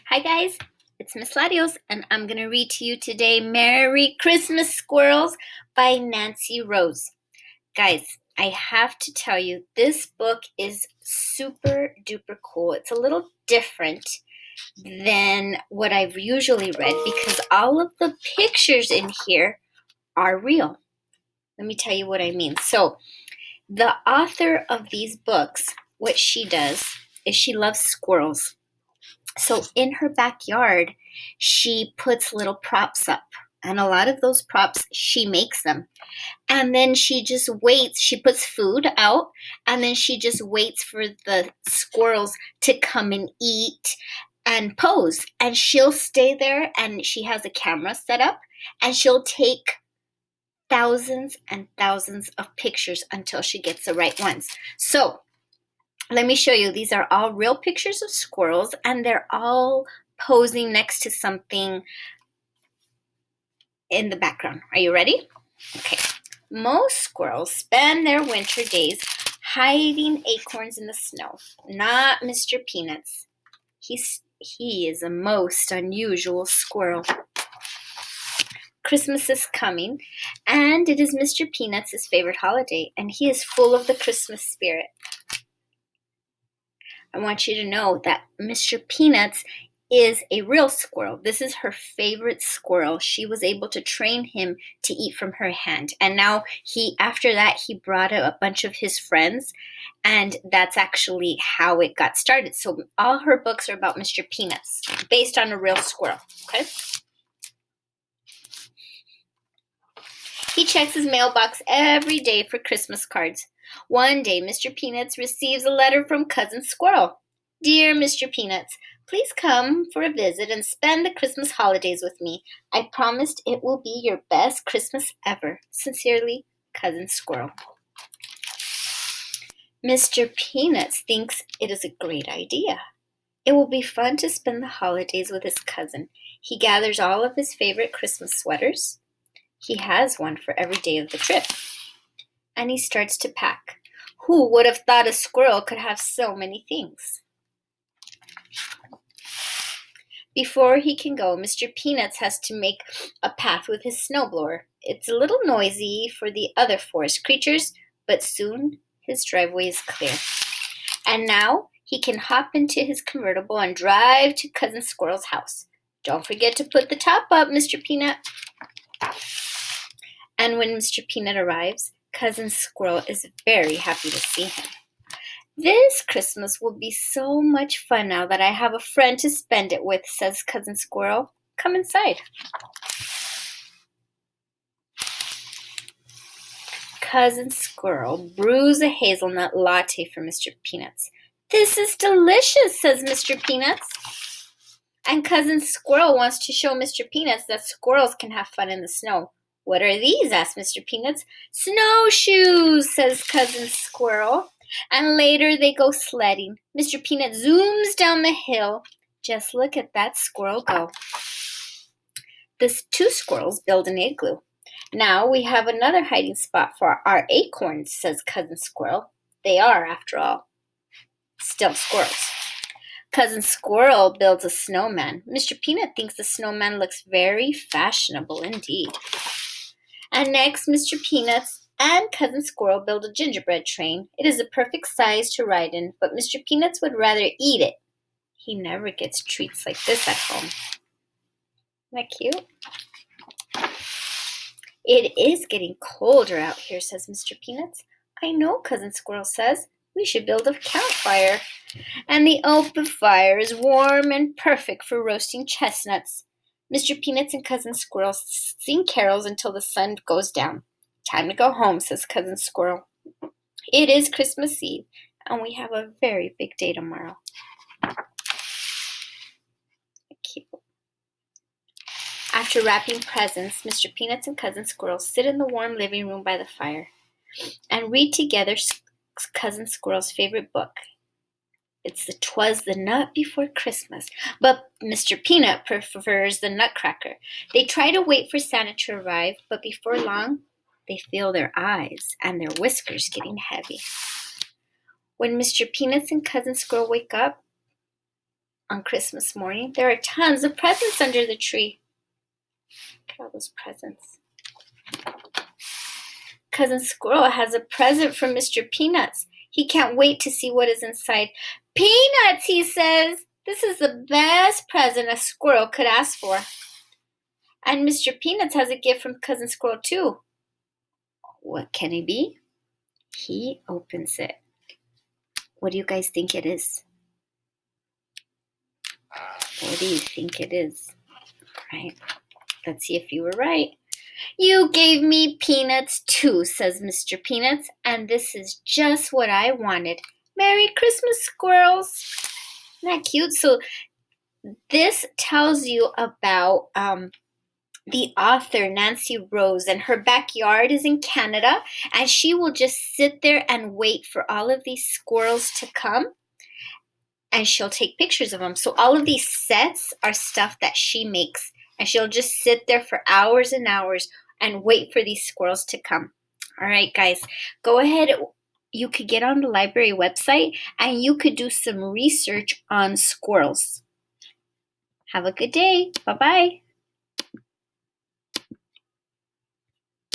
Hi guys, it's Miss Latios, and I'm going to read to you today Merry Christmas Squirrels by Nancy Rose. Guys, I have to tell you, this book is super duper cool. It's a little different than what I've usually read because all of the pictures in here are real. Let me tell you what I mean. So, the author of these books, what she does is she loves squirrels. So in her backyard, she puts little props up. And a lot of those props, she makes them. And then she just waits. She puts food out. And then she just waits for the squirrels to come and eat and pose. And she'll stay there. And she has a camera set up. And she'll take thousands and thousands of pictures until she gets the right ones. So let me show you. These are all real pictures of squirrels, and they're all posing next to something in the background. Are you ready? Okay. Most squirrels spend their winter days hiding acorns in the snow. Not Mr. Peanuts. He is a most unusual squirrel. Christmas is coming, and it is Mr. Peanuts' favorite holiday, and he is full of the Christmas spirit. I want you to know that Mr. Peanuts is a real squirrel. This is her favorite squirrel. She was able to train him to eat from her hand. And now after that, he brought a bunch of his friends, and that's actually how it got started. So all her books are about Mr. Peanuts, based on a real squirrel, okay? He checks his mailbox every day for Christmas cards. One day, Mr. Peanuts receives a letter from Cousin Squirrel. Dear Mr. Peanuts, please come for a visit and spend the Christmas holidays with me. I promised it will be your best Christmas ever. Sincerely, Cousin Squirrel. Mr. Peanuts thinks it is a great idea. It will be fun to spend the holidays with his cousin. He gathers all of his favorite Christmas sweaters. He has one for every day of the trip. And he starts to pack. Who would have thought a squirrel could have so many things? Before he can go, Mr. Peanuts has to make a path with his snowblower. It's a little noisy for the other forest creatures, but soon his driveway is clear. And now he can hop into his convertible and drive to Cousin Squirrel's house. Don't forget to put the top up, Mr. Peanut. And when Mr. Peanut arrives, Cousin Squirrel is very happy to see him. This Christmas will be so much fun now that I have a friend to spend it with, says Cousin Squirrel. Come inside. Cousin Squirrel brews a hazelnut latte for Mr. Peanuts. This is delicious, says Mr. Peanuts. And Cousin Squirrel wants to show Mr. Peanuts that squirrels can have fun in the snow. What are these? Asked Mr. Peanuts. Snowshoes, says Cousin Squirrel. And later they go sledding. Mr. Peanut zooms down the hill. Just look at that squirrel go. The two squirrels build an igloo. Now we have another hiding spot for our acorns, says Cousin Squirrel. They are, after all, still squirrels. Cousin Squirrel builds a snowman. Mr. Peanut thinks the snowman looks very fashionable indeed. And next, Mr. Peanuts and Cousin Squirrel build a gingerbread train. It is a perfect size to ride in, but Mr. Peanuts would rather eat it. He never gets treats like this at home. Isn't that cute? It is getting colder out here, says Mr. Peanuts. I know, Cousin Squirrel says. We should build a campfire. And the open fire is warm and perfect for roasting chestnuts. Mr. Peanuts and Cousin Squirrel sing carols until the sun goes down. Time to go home, says Cousin Squirrel. It is Christmas Eve, and we have a very big day tomorrow. Cute. After wrapping presents, Mr. Peanuts and Cousin Squirrel sit in the warm living room by the fire and read together Cousin Squirrel's favorite book. It's the 'Twas the Nut Before Christmas, but Mr. Peanut prefers the Nutcracker. They try to wait for Santa to arrive, but before long, they feel their eyes and their whiskers getting heavy. When Mr. Peanuts and Cousin Squirrel wake up, on Christmas morning. There are tons of presents under the tree. Look at all those presents. Cousin Squirrel has a present from Mr. Peanuts. He can't wait to see what is inside. Peanuts, he says. This is the best present a squirrel could ask for. And Mr. Peanuts has a gift from Cousin Squirrel too. What can it be? He opens it. What do you guys think it is? What do you think it is? Right? Let's see if you were right. You gave me peanuts too, says Mr. Peanuts, and this is just what I wanted. Merry Christmas, squirrels. Isn't that cute? So this tells you about the author, Nancy Rose, and her backyard is in Canada, and she will just sit there and wait for all of these squirrels to come, and she'll take pictures of them. So all of these sets are stuff that she makes, and she'll just sit there for hours and hours and wait for these squirrels to come. All right, guys, go ahead. You could get on the library website, and you could do some research on squirrels. Have a good day. Bye-bye.